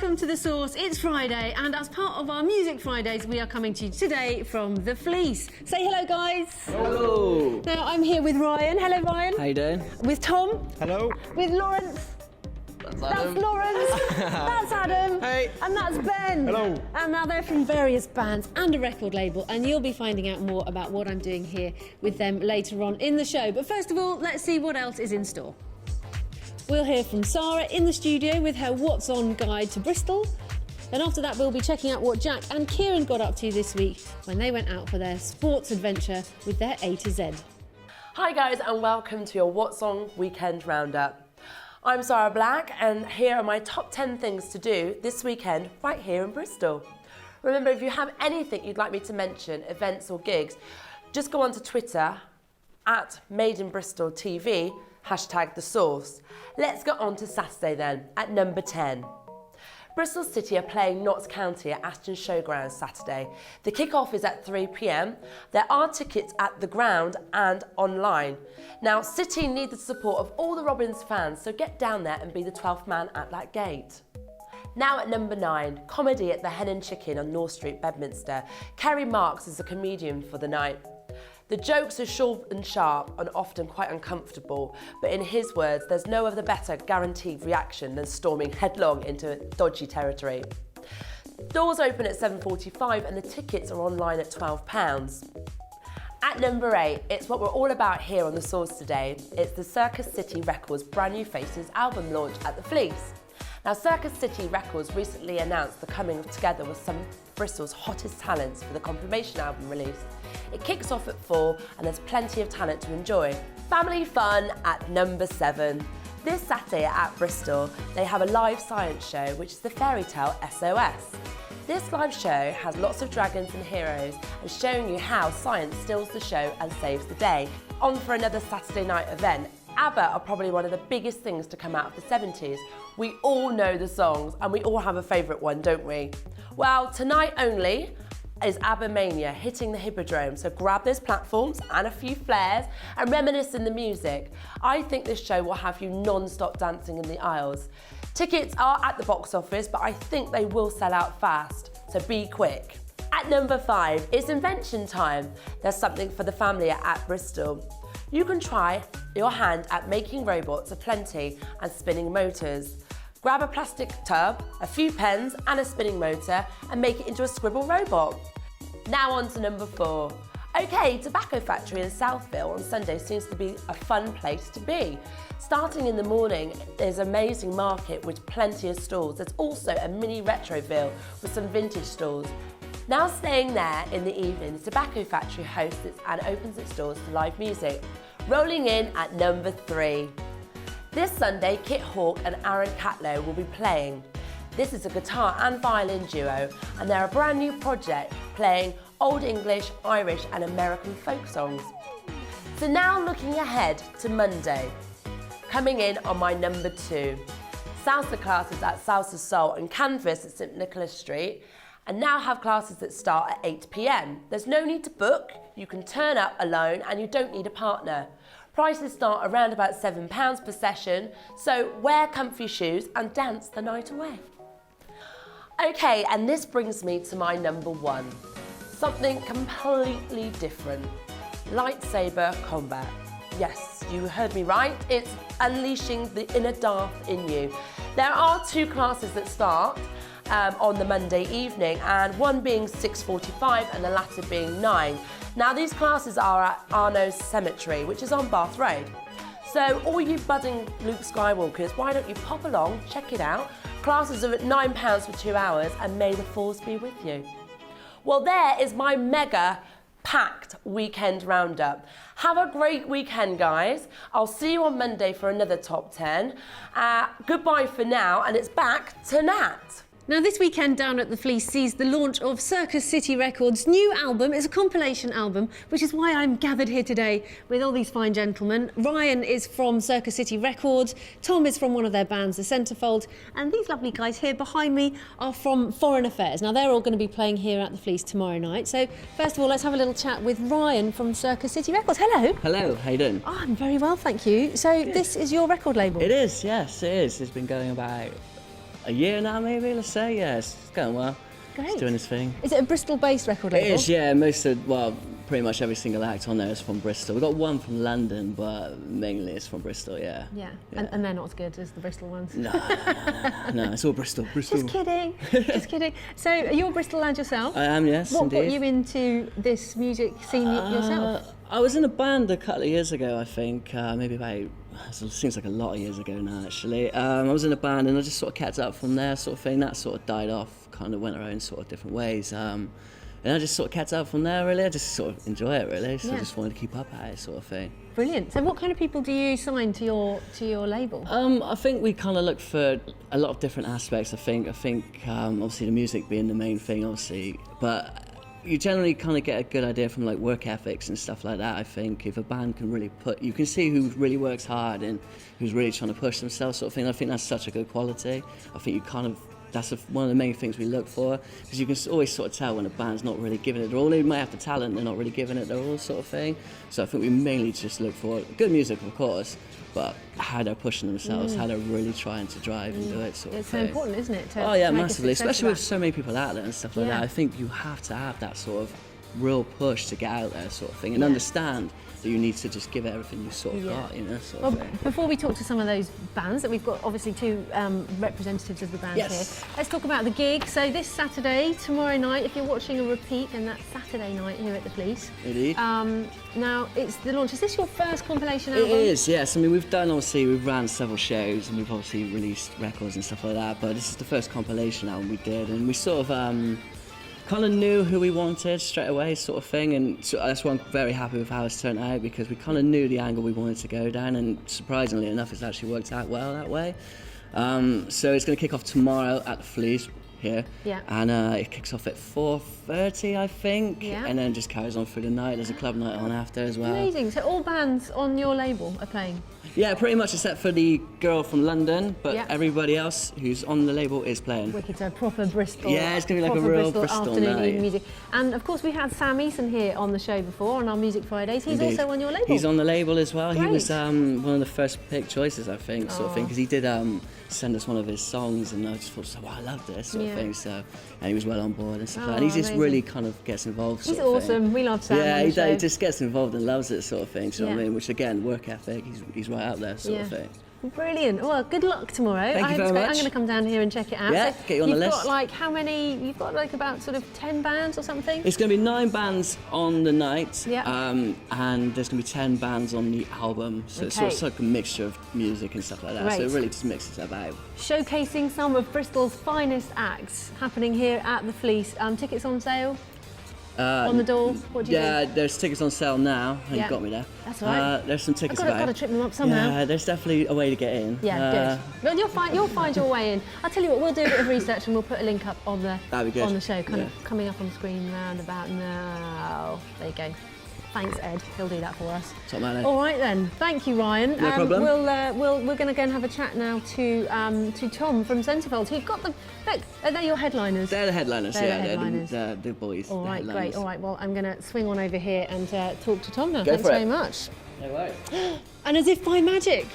welcome to The Source. It's Friday, and as part of our Music Fridays, we are coming to you today from The Fleece. Say hello, guys. Hello. Now, I'm here with Ryan. Hello, Ryan. How you doing? With Tom. Hello. With Lawrence. That's Lawrence. That's Adam. Hey. And that's Ben. Hello. And now they're from various bands and a record label, and you'll be finding out more about what I'm doing here with them later on in the show. But first of all, let's see what else is in store. We'll hear from Sara in the studio with her What's On guide to Bristol. Then after that, we'll be checking out what Jack and Kieran got up to this week when they went out for their sports adventure with their A to Z. Hi guys, and welcome to your What's On Weekend Roundup. I'm Sara Black, and here are my top 10 things to do this weekend right here in Bristol. Remember, if you have anything you'd like me to mention, events or gigs, just go onto Twitter at @MadeInBristolTV, #The Source. Let's get on to Saturday then, at number 10. Bristol City are playing Notts County at Aston Showgrounds Saturday. The kick-off is at 3 p.m. There are tickets at the ground and online. Now, City need the support of all the Robins fans, so get down there and be the 12th man at that gate. Now at number 9, comedy at the Hen and Chicken on North Street, Bedminster. Kerry Marks is a comedian for the night. The jokes are short and sharp and often quite uncomfortable, but in his words, there's no other better guaranteed reaction than storming headlong into dodgy territory. Doors open at 7:45 and the tickets are online at £12. At number 8, it's what we're all about here on The Source today. It's the Circus City Records Brand New Faces album launch at the Fleece. Now, Circus City Records recently announced the coming together with some of Bristol's hottest talents for the confirmation album release. It kicks off at 4 and there's plenty of talent to enjoy. Family fun at number 7. This Saturday at Bristol, they have a live science show, which is the fairy tale SOS. This live show has lots of dragons and heroes and showing you how science steals the show and saves the day. On for another Saturday night event. ABBA are probably one of the biggest things to come out of the 70s. We all know the songs and we all have a favourite one, don't we? Well, tonight only is ABBA Mania hitting the Hippodrome, so grab those platforms and a few flares and reminisce in the music. I think this show will have you non-stop dancing in the aisles. Tickets are at the box office, but I think they will sell out fast, so be quick. At number 5, it's invention time. There's something for the family at Bristol. You can try your hand at making robots aplenty and spinning motors. Grab a plastic tub, a few pens and a spinning motor and make it into a scribble robot. Now on to number 4. Okay, Tobacco Factory in Southville on Sunday seems to be a fun place to be. Starting in the morning, there's an amazing market with plenty of stalls. There's also a mini Retroville with some vintage stalls. Now staying there in the evening, the Tobacco Factory hosts and opens its doors to live music. Rolling in at number 3. This Sunday, Kit Hawk and Aaron Catlow will be playing. This is a guitar and violin duo, and they're a brand new project playing Old English, Irish and American folk songs. So now looking ahead to Monday. Coming in on my number 2. Salsa classes at Salsa Soul and Canvas at St Nicholas Street, and now have classes that start at 8 p.m. There's no need to book, you can turn up alone and you don't need a partner. Prices start around about £7 per session, so wear comfy shoes and dance the night away. Okay, and this brings me to my number 1. Something completely different. Lightsaber combat. Yes, you heard me right, it's unleashing the inner Darth in you. There are 2 classes that start on the Monday evening, and one being 6:45 and the latter being 9. Now these classes are at Arno's Cemetery, which is on Bath Road. So all you budding Luke Skywalkers, why don't you pop along, check it out. Classes are at £9 for 2 hours, and may the force be with you. Well, there is my mega packed weekend roundup. Have a great weekend, guys. I'll see you on Monday for another top 10. Goodbye for now, and it's back to Nat. Now, this weekend down at the Fleece sees the launch of Circus City Records' new album. It's a compilation album, which is why I'm gathered here today with all these fine gentlemen. Ryan is from Circus City Records, Tom is from one of their bands, the Centrefolds, and these lovely guys here behind me are from Foreign Affairs. Now, they're all going to be playing here at the Fleece tomorrow night. So, first of all, let's have a little chat with Ryan from Circus City Records. Hello. Hello, how you doing? Oh, I'm very well, thank you. So, this is your record label? It is, yes, it is. It's been going about a year now, maybe, let's say. Yeah, it's going well. Great. It's doing its thing. Is it a Bristol-based record label? It is, yeah. Pretty much every single act on there is from Bristol. We've got one from London, but mainly it's from Bristol, yeah. Yeah, and they're not as good as the Bristol ones. No, it's all Bristol. Just kidding, just kidddding. So you're a Bristol lad yourself? I am, yes, What indeed. got you into this music scene yourself? I was in a band a couple of years ago, I think, maybe about, it seems like a lot of years ago now, actually. I was in a band and I just sort of kept up from there, sort of thing. That sort of died off, kind of went our own sort of different ways. And I just sort of kept up from there, really. I just sort of enjoy it, really. So I just wanted to keep up at it, sort of thing. Brilliant. So what kind of people do you sign to your label? I think we kind of look for a lot of different aspects. I think obviously the music being the main thing, obviously, but you generally kind of get a good idea from like work ethics and stuff like that. I think if a band can really you can see who really works hard and who's really trying to push themselves, sort of thing. I think that's such a good quality. I think that's one of the main things we look for, because you can always sort of tell when a band's not really giving it their all. They might have the talent, they're not really giving it their all, sort of thing. So I think we mainly just look for good music, of course, but how they're pushing themselves, how they're really trying to drive and do it, sort of It's thing. so important, isn't it? Oh yeah, massively, especially with so many people out there and stuff like that. I think you have to have that sort of real push to get out there, sort of thing, and understand that you need to just give it everything you sort of got, sort of thing. Before we talk to some of those bands, that we've got obviously two representatives of the bands here, let's talk about the gig. So this Saturday, tomorrow night, if you're watching a repeat, then that's Saturday night here at the Fleece. Indeed. Now, it's the launch. Is this your first compilation album? It is, yes. I mean, we've ran several shows and we've obviously released records and stuff like that, but this is the first compilation album we did, and we sort of kind of knew who we wanted straight away, sort of thing, and so that's why I'm very happy with how it's turned out, because we kind of knew the angle we wanted to go down, and surprisingly enough, it's actually worked out well that way. So it's going to kick off tomorrow at the Fleece here, and it kicks off at 4:30, I think, and then just carries on through the night. There's a club night on after as well. Amazing. So all bands on your label are playing? Yeah, pretty much, except for the girl from London, but everybody else who's on the label is playing. Wicked, so proper Bristol. Yeah, it's going to be like a real Bristol afternoon night. music. And of course, we had Sam Eason here on the show before, on our Music Fridays. He's also on your label. He's on the label as well. Great. He was one of the first pick choices, I think, sort of thing, because he did send us one of his songs, and I just thought, wow, I love this, sort of thing. So, and he was well on board and stuff like that. And he just really kind of gets involved. He's awesome. We love Sam. Yeah, on the show. he just gets involved and loves it, sort of thing. Do you know what I mean? Which again, work ethic. He's right out there, sort of thing. Brilliant. Well, good luck tomorrow. Thank you very much. I'm going to come down here and check it out. Yeah, so get you on the list. You've got like how many? You've got like about sort of 10 bands or something? It's going to be 9 bands on the night, Yeah. and there's going to be 10 bands on the album. So it's sort of like a mixture of music and stuff like that. So it really just mixes it about. Showcasing some of Bristol's finest acts happening here at the Fleece. Tickets on sale? On the door? What do you think? There's tickets on sale now. You got me there. That's all right. There's some tickets I've got to trip them up somehow. Yeah, there's definitely a way to get in. Yeah, good. Well, you'll find your way in. I'll tell you what, we'll do a bit of research and we'll put a link up on the show, kind of coming up on the screen round about now. There you go. Thanks, Ed. He'll do that for us. Top man, Ed. All right then. Thank you, Ryan. No problem. We're going to go and have a chat now to Tom from Centrefolds. Who've got the look. Are they your headliners? They're the headliners. They're the boys. All right, great. All right. Well, I'm going to swing on over here and talk to Tom now. Go Thanks for it. very much. No worries. And as if by magic.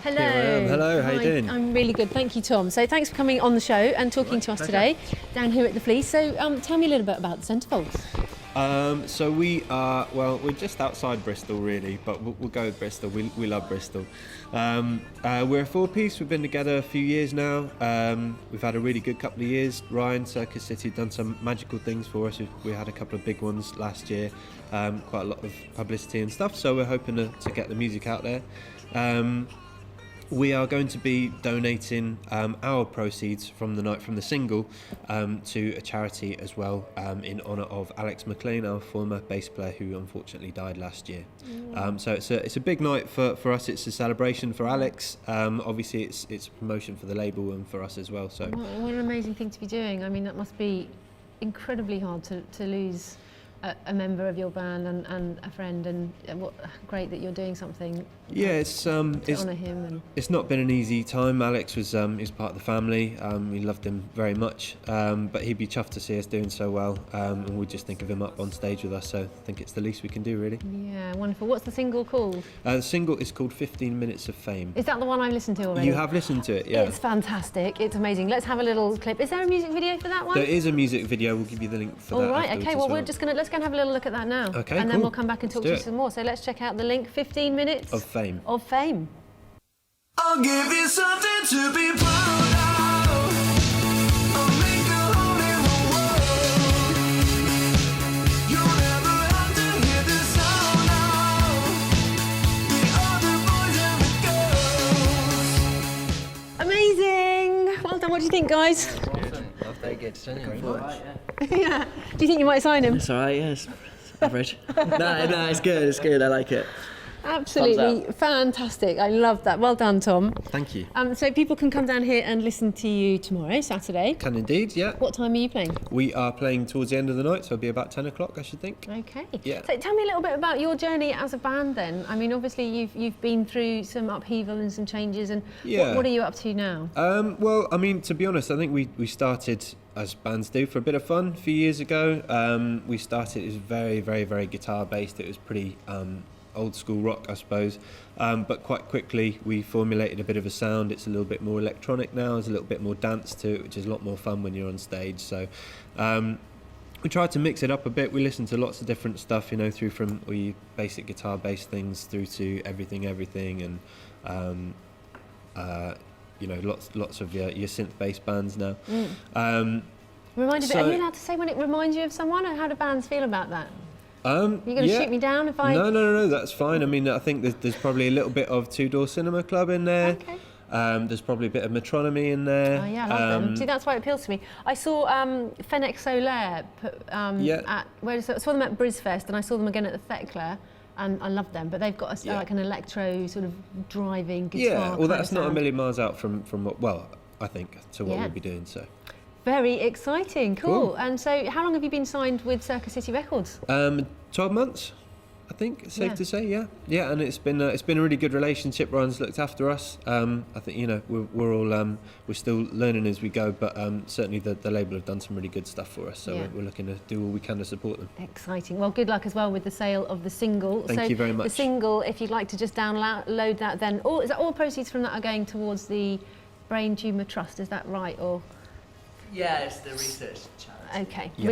Hello. Here I am. Hello, how you doing? I'm really good, thank you, Tom. So thanks for coming on the show and talking to us today down here at the Fleece. So tell me a little bit about the Centrefolds. So we are, we're just outside Bristol really, but we'll go with Bristol. We love Bristol. We're a 4-piece. We've been together a few years now. We've had a really good couple of years. Ryan, Circus City, done some magical things for us. We had a couple of big ones last year, quite a lot of publicity and stuff, so we're hoping to get the music out there. We are going to be donating our proceeds from the night, from the single, to a charity as well, in honour of Alex McLean, our former bass player who unfortunately died last year. So it's a big night for us. It's a celebration for Alex. Obviously it's a promotion for the label and for us as well. So what an amazing thing to be doing. I mean, that must be incredibly hard to lose a member of your band and a friend, and what great that you're doing something Yeah, it's honour him. And... it's not been an easy time. Alex was he's part of the family. We loved him very much, but he'd be chuffed to see us doing so well, and we just think of him up on stage with us. So I think it's the least we can do, really. Yeah, wonderful. What's the single called? The single is called 15 Minutes of Fame. Is that the one I've listened to already? You have listened to it, yeah. It's fantastic. It's amazing. Let's have a little clip. Is there a music video for that one? There is a music video. We'll give you the link for that. All right. afterwards Okay. as Well, let's go and have a little look at that now. Okay, and then cool. we'll come back and talk to you Let's do it. some more. So let's check out the link. 15 minutes Of fame. Of fame. I'll give you something to be proud of. I'll make a hole in the world. You'll never have to hear the sound of the other boys and the girls. Amazing. Well done. What do you think, guys? Very good. Yeah. Do you think you might sign him? It's all right. Yes. Average. no, it's good. It's good. I like it. Absolutely fantastic. I love that. Well done, Tom. Thank you. So people can come down here and listen to you tomorrow, Saturday. Can indeed, yeah. What time are you playing? We are playing towards the end of the night, so it'll be about 10 o'clock, I should think. Okay. Yeah. So tell me a little bit about your journey as a band then. I mean, obviously you've been through some upheaval and some changes, and Yeah. what are you up to now? Well, I mean, to be honest, I think we started, as bands do, for a bit of fun a few years ago. We started, it was very, very, very guitar based. It was pretty old school rock, I suppose. But quite quickly we formulated a bit of a sound. It's a little bit more electronic now. There's a little bit more dance to it, which is a lot more fun when you're on stage. So we tried to mix it up a bit. We listened to lots of different stuff, you know, through from all your basic guitar based things through to everything, and you know, lots of your synth based bands now. Remind a bit, so- are you allowed to say when it reminds you of someone, and how do bands feel about that? You're going to yeah. shoot me down if I... No, that's fine. I mean, I think there's probably a little bit of Two Door Cinema Club in there. Okay. There's probably a bit of Metronomy in there. Oh yeah, I love them. See, that's why it appeals to me. I saw Fenech Solaire I saw them at Brisfest, and I saw them again at the Thekla, and I love them. But they've got like an electro sort of driving guitar. Yeah, well, that's kind of not a sound. million miles out from what, well, I think, to what Yeah. we'll be doing. So, Very exciting, cool. Cool. And so, how long have you been signed with Circus City Records? 12 months, I think it's safe Yeah. to say. Yeah, and it's been a really good relationship. Ryan's looked after us. I think, you know, we're all we're still learning as we go, but certainly the label have done some really good stuff for us. So Yeah. we're looking to do all we can to support them. Exciting. Well, good luck as well with the sale of the single. Thank you very much. The single, if you'd like to just download that, then all proceeds from that are going towards the Brain Tumour Trust. Is that right? Or Yeah, it's the research charity. okay, Yes,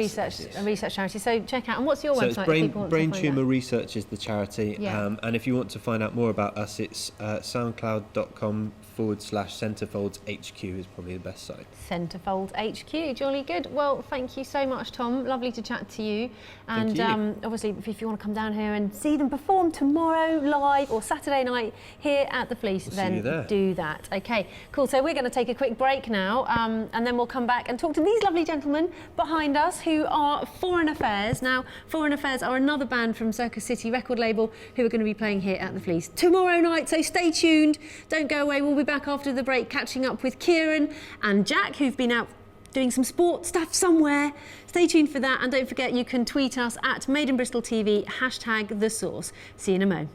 research charity. So check out. And what's your So website? it's if Brain people want to find Tumour out? Research is the charity, Yeah. and if you want to find out more about us, it's soundcloud.com/Centrefolds HQ is probably the best site. Centrefolds HQ, jolly good. Well, thank you so much, Tom. Lovely to chat to you. And Thank you. obviously, if you want to come down here and see them perform tomorrow live or Saturday night here at the Fleece, We'll see then you there. do that. Okay, cool. So we're going to take a quick break now, and then we'll come back and talk to these lovely gentlemen behind us who are Foreign Affairs. Now, Foreign Affairs are another band from Circus City record label who are going to be playing here at the Fleece tomorrow night. So stay tuned. Don't go away. We'll be back after the break catching up with Kieran and Jack, who've been out doing some sport stuff somewhere. Stay tuned for that, and don't forget you can tweet us at Made in Bristol TV, #TheSource. See you in a mo.